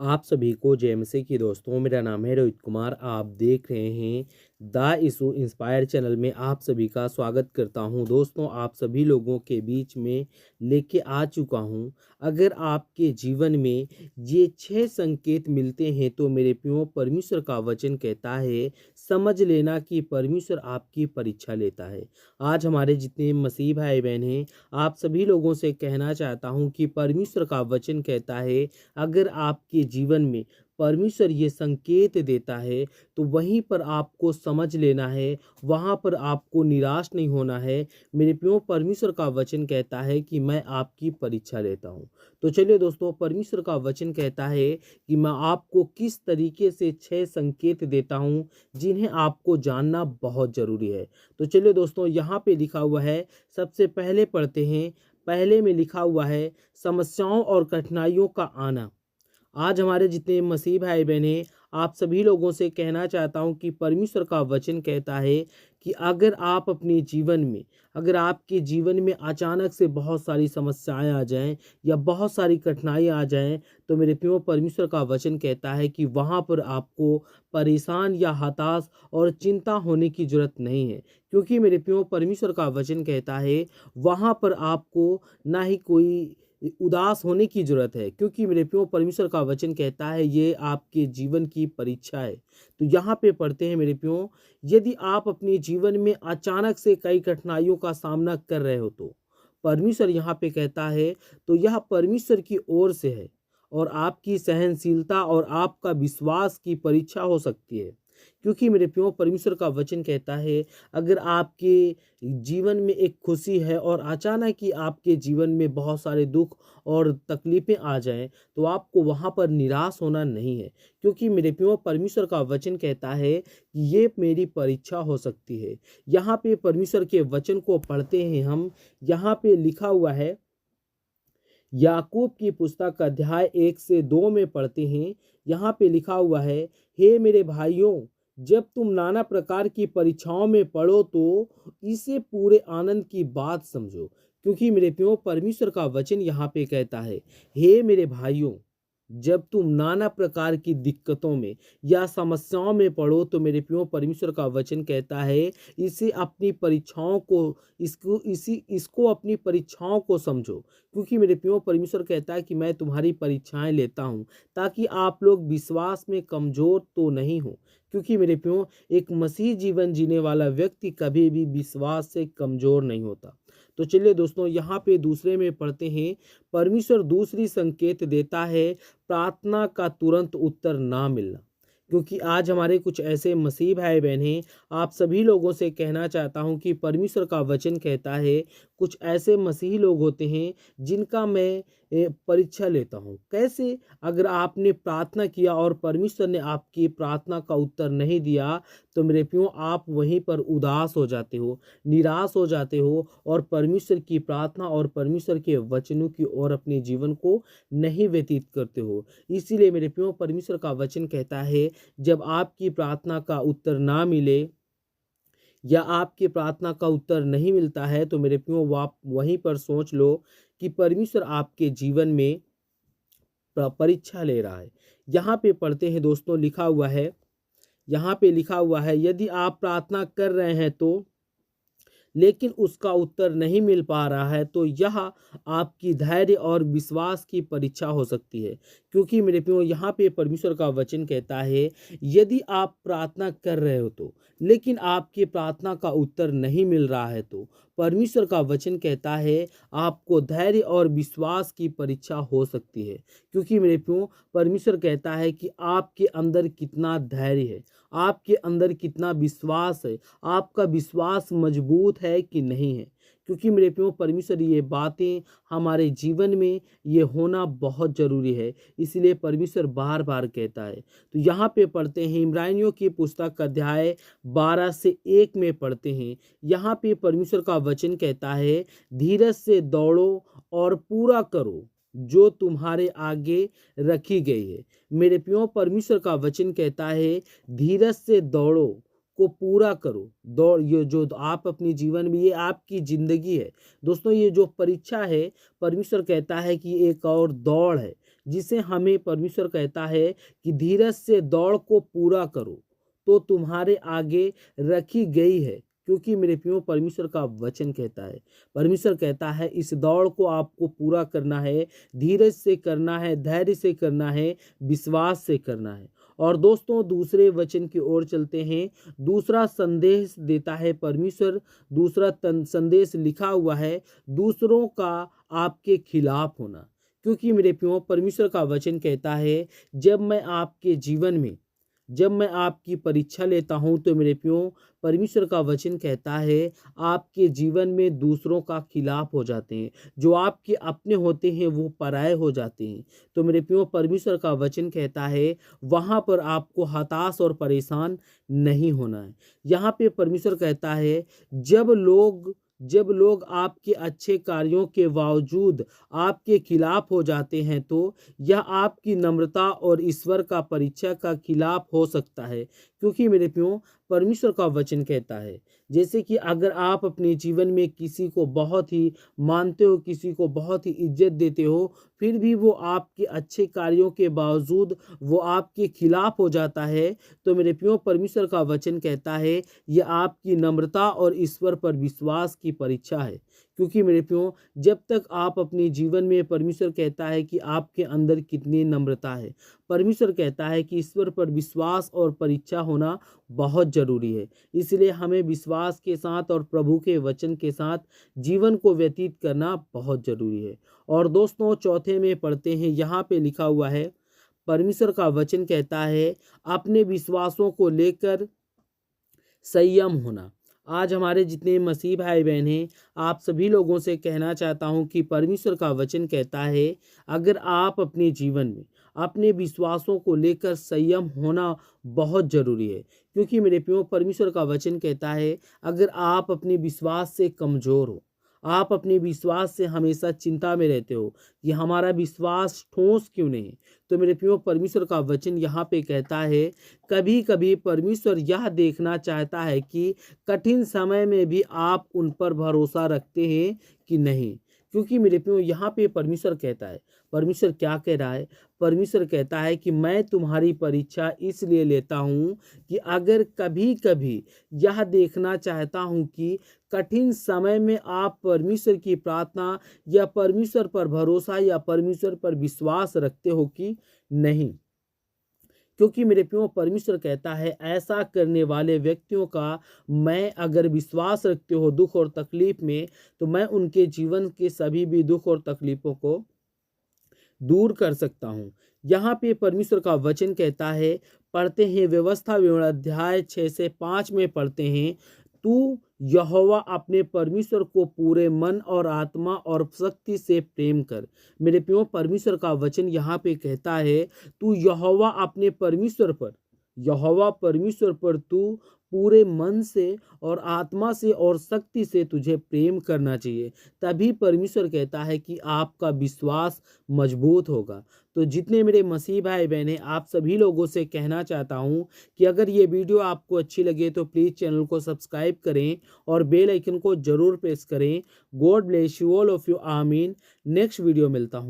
आप सभी को जेएमसी की दोस्तों, मेरा नाम है रोहित कुमार। आप देख रहे हैं द इशू इंस्पायर चैनल में आप सभी का स्वागत करता हूं। दोस्तों, आप सभी लोगों के बीच में लेके आ चुका हूं। अगर आपके जीवन में ये 6 संकेत मिलते हैं तो मेरे प्रियो, परमेश्वर का वचन कहता है समझ लेना कि परमेश्वर आपकी परीक्षा लेता है। आज हमारे जितने मसीह भाई बहन हैं, आप सभी लोगों से कहना चाहता हूं कि परमेश्वर का वचन कहता है अगर आपके जीवन में परमेश्वर ये संकेत देता है तो वहीं पर आपको समझ लेना है, वहाँ पर आपको निराश नहीं होना है। मेरे प्रियो, परमेश्वर का वचन कहता है कि मैं आपकी परीक्षा लेता हूँ। तो चलिए दोस्तों, परमेश्वर का वचन कहता है कि मैं आपको किस तरीके से 6 संकेत देता हूँ जिन्हें आपको जानना बहुत ज़रूरी है। तो चलिए दोस्तों, यहाँ पे लिखा हुआ है, सबसे पहले पढ़ते हैं। पहले में लिखा हुआ है समस्याओं और कठिनाइयों का आना। आज हमारे जितने मसीह भाई बहन हैं, आप सभी लोगों से कहना चाहता हूं कि परमेश्वर का वचन कहता है कि अगर आप अपने जीवन में, अगर आपके जीवन में अचानक से बहुत सारी समस्याएं आ जाएं या बहुत सारी कठिनाई आ जाएं, तो मेरे प्रियो, परमेश्वर का वचन कहता है कि वहां पर आपको परेशान या हताश और चिंता होने की जरूरत नहीं है। क्योंकि मेरे प्रियो, परमेश्वर का वचन कहता है वहां पर आपको ना ही कोई उदास होने की जरूरत है। क्योंकि मेरे प्रियो, परमेश्वर का वचन कहता है ये आपके जीवन की परीक्षा है। तो यहाँ पे पढ़ते हैं मेरे प्रियो, यदि आप अपने जीवन में अचानक से कई कठिनाइयों का सामना कर रहे हो तो परमेश्वर यहाँ पे कहता है तो यह परमेश्वर की ओर से है और आपकी सहनशीलता और आपका विश्वास की परीक्षा हो सकती है। क्योंकि मेरे प्रियो, परमेश्वर का वचन कहता है अगर आपके जीवन में एक खुशी है और अचानक ही आपके जीवन में बहुत सारे दुख और तकलीफें आ जाएं तो आपको वहां पर निराश होना नहीं है। क्योंकि मेरे प्रियो, परमेश्वर का वचन कहता है कि ये मेरी परीक्षा हो सकती है। यहाँ पे परमेश्वर के वचन को पढ़ते हैं हम। यहाँ पे लिखा हुआ है, याकूब की पुस्तक अध्याय 1 से 2 में पढ़ते हैं। यहाँ पे लिखा हुआ है, हे मेरे भाइयों, जब तुम नाना प्रकार की परीक्षाओं में पड़ो तो इसे पूरे आनंद की बात समझो। क्योंकि मेरे प्रियो, परमेश्वर का वचन यहाँ पे कहता है, हे मेरे भाइयों, जब तुम नाना प्रकार की दिक्कतों में या समस्याओं में पड़ो तो मेरे प्रियो, परमेश्वर का वचन कहता है इसे अपनी परीक्षाओं को, इसको अपनी परीक्षाओं को समझो। क्योंकि मेरे प्रियो, परमेश्वर कहता है कि मैं तुम्हारी परीक्षाएं लेता हूं ताकि आप लोग विश्वास में कमजोर तो नहीं हो। क्योंकि मेरे प्रियो, एक मसीह जीवन जीने वाला व्यक्ति कभी भी विश्वास से कमजोर नहीं होता। तो चलिए दोस्तों, यहाँ पे दूसरे में पढ़ते हैं। परमेश्वर दूसरी संकेत देता है प्रार्थना का तुरंत उत्तर ना मिलना। क्योंकि आज हमारे कुछ ऐसे मसीह भाई बहन हैं, आप सभी लोगों से कहना चाहता हूं कि परमेश्वर का वचन कहता है कुछ ऐसे मसीही लोग होते हैं जिनका मैं परीक्षा लेता हूं। कैसे? अगर आपने प्रार्थना किया और परमेश्वर ने आपकी प्रार्थना का उत्तर नहीं दिया तो मेरे प्रियो, आप वहीं पर उदास हो जाते हो, निराश हो जाते हो और परमेश्वर की प्रार्थना और परमेश्वर के वचनों की ओर अपने जीवन को नहीं व्यतीत करते हो। इसीलिए मेरे प्रियो, परमेश्वर का वचन कहता है जब आपकी प्रार्थना का उत्तर ना मिले या आपकी प्रार्थना का उत्तर नहीं मिलता है तो मेरे प्रियो, आप वहीं पर सोच लो कि परमेश्वर आपके जीवन में परीक्षा ले रहा है। यहाँ पे पढ़ते हैं दोस्तों, लिखा हुआ है, यहाँ पे लिखा हुआ है, यदि आप प्रार्थना कर रहे हैं तो लेकिन उसका उत्तर नहीं मिल पा रहा है तो यह आपकी धैर्य और विश्वास की परीक्षा हो सकती है। क्योंकि मेरे प्रियो, यहाँ पे परमेश्वर का वचन कहता है यदि आप प्रार्थना कर रहे हो तो लेकिन आपकी प्रार्थना का उत्तर नहीं मिल रहा है तो परमेश्वर का वचन कहता है आपको धैर्य और विश्वास की परीक्षा हो सकती है। क्योंकि मेरे प्रियो, परमेश्वर कहता है कि आपके अंदर कितना धैर्य है, आपके अंदर कितना विश्वास है, आपका विश्वास मजबूत है कि नहीं है। क्योंकि मेरे प्रियो, परमेश्वर ये बातें हमारे जीवन में ये होना बहुत ज़रूरी है। इसलिए परमेश्वर बार बार कहता है। तो यहाँ पे पढ़ते हैं, इब्रानियों की पुस्तक अध्याय 12 से 1 में पढ़ते हैं। यहाँ पे परमेश्वर का वचन कहता है धीरज से दौड़ो और पूरा करो जो तुम्हारे आगे रखी गई है। मेरे प्रियो, परमेश्वर का वचन कहता है धीरज से दौड़ो को पूरा करो। दौड़, ये जो आप अपने जीवन में, ये आपकी जिंदगी है दोस्तों, ये जो परीक्षा है, परमेश्वर कहता है कि एक और दौड़ है जिसे हमें परमेश्वर कहता है कि धीरज से दौड़ को पूरा करो तो तुम्हारे आगे रखी गई है। क्योंकि मेरे प्रियो परमेश्वर का वचन कहता है, परमेश्वर कहता है इस दौड़ को आपको पूरा करना है, धीरज से करना है, धैर्य से करना है, विश्वास से करना है। और दोस्तों दूसरे वचन की ओर चलते हैं। दूसरा संदेश देता है परमेश्वर, दूसरा संदेश लिखा हुआ है दूसरों का आपके खिलाफ होना। क्योंकि मेरे प्रियो परमेश्वर का वचन कहता है जब मैं आपके जीवन में जब मैं आपकी परीक्षा लेता हूं तो मेरे प्रियो परमेश्वर का वचन कहता है आपके जीवन में दूसरों का खिलाफ हो जाते हैं, जो आपके अपने होते हैं वो पराये हो जाते हैं। तो मेरे प्रियो परमेश्वर का वचन कहता है वहां पर आपको हताश और परेशान नहीं होना है। यहाँ पे परमेश्वर कहता है जब लोग आपके अच्छे कार्यों के बावजूद आपके खिलाफ हो जाते हैं तो यह आपकी नम्रता और ईश्वर का परीक्षा का खिलाफ हो सकता है। क्योंकि मेरे प्रियो परमेश्वर का वचन कहता है जैसे कि अगर आप अपने जीवन में किसी को बहुत ही मानते हो, किसी को बहुत ही इज्जत देते हो, फिर भी वो आपके अच्छे कार्यों के बावजूद वो आपके खिलाफ हो जाता है, तो मेरे प्रियो परमेश्वर का वचन कहता है यह आपकी नम्रता और ईश्वर पर विश्वास की परीक्षा है। क्योंकि मेरे प्रियो जब तक आप अपने जीवन में, परमेश्वर कहता है कि आपके अंदर कितनी नम्रता है, परमेश्वर कहता है कि ईश्वर पर विश्वास और परीक्षा होना बहुत जरूरी है। इसलिए हमें विश्वास के साथ और प्रभु के वचन के साथ जीवन को व्यतीत करना बहुत जरूरी है। और दोस्तों चौथे में पढ़ते हैं, यहाँ पे लिखा हुआ है परमेश्वर का वचन कहता है अपने विश्वासों को लेकर संयम होना। आज हमारे जितने मसीह भाई बहन हैं, आप सभी लोगों से कहना चाहता हूं कि परमेश्वर का वचन कहता है अगर आप अपने जीवन में अपने विश्वासों को लेकर संयम होना बहुत ज़रूरी है। क्योंकि मेरे प्रियो परमेश्वर का वचन कहता है अगर आप अपने विश्वास से कमज़ोर हो, आप अपने विश्वास से हमेशा चिंता में रहते हो कि हमारा विश्वास ठोस क्यों नहीं, तो मेरे प्रियो परमेश्वर का वचन यहाँ पे कहता है कभी कभी परमेश्वर यह देखना चाहता है कि कठिन समय में भी आप उन पर भरोसा रखते हैं कि नहीं। क्योंकि मेरे प्रियो यहाँ पे परमेश्वर कहता है, परमेश्वर क्या कह रहा है, परमेश्वर कहता है कि मैं तुम्हारी परीक्षा इसलिए लेता हूँ कि अगर कभी कभी यह देखना चाहता हूँ कि कठिन समय में आप परमेश्वर की प्रार्थना या परमेश्वर पर भरोसा या परमेश्वर पर विश्वास रखते हो कि नहीं। क्योंकि मेरे प्रियो परमेश्वर कहता है ऐसा करने वाले व्यक्तियों का मैं अगर विश्वास रखते हो दुख और तकलीफ में, तो मैं उनके जीवन के सभी भी दुख और तकलीफों को दूर कर सकता हूँ। यहाँ पे परमेश्वर का वचन कहता है, पढ़ते हैं व्यवस्था विवरण अध्याय 6 से 5 में पढ़ते हैं, तू यहोवा अपने परमेश्वर को पूरे मन और आत्मा और शक्ति से प्रेम कर। मेरे प्रियो परमेश्वर का वचन यहाँ पे कहता है तू यहोवा परमेश्वर पर तू पूरे मन से और आत्मा से और शक्ति से तुझे प्रेम करना चाहिए। तभी परमेश्वर कहता है कि आपका विश्वास मजबूत होगा। तो जितने मेरे मसीह भाई बहन हैं, आप सभी लोगों से कहना चाहता हूँ कि अगर ये वीडियो आपको अच्छी लगे तो प्लीज़ चैनल को सब्सक्राइब करें और बेल आइकन को जरूर प्रेस करें। God bless you all of you, आमीन। नेक्स्ट वीडियो मिलता हूँ।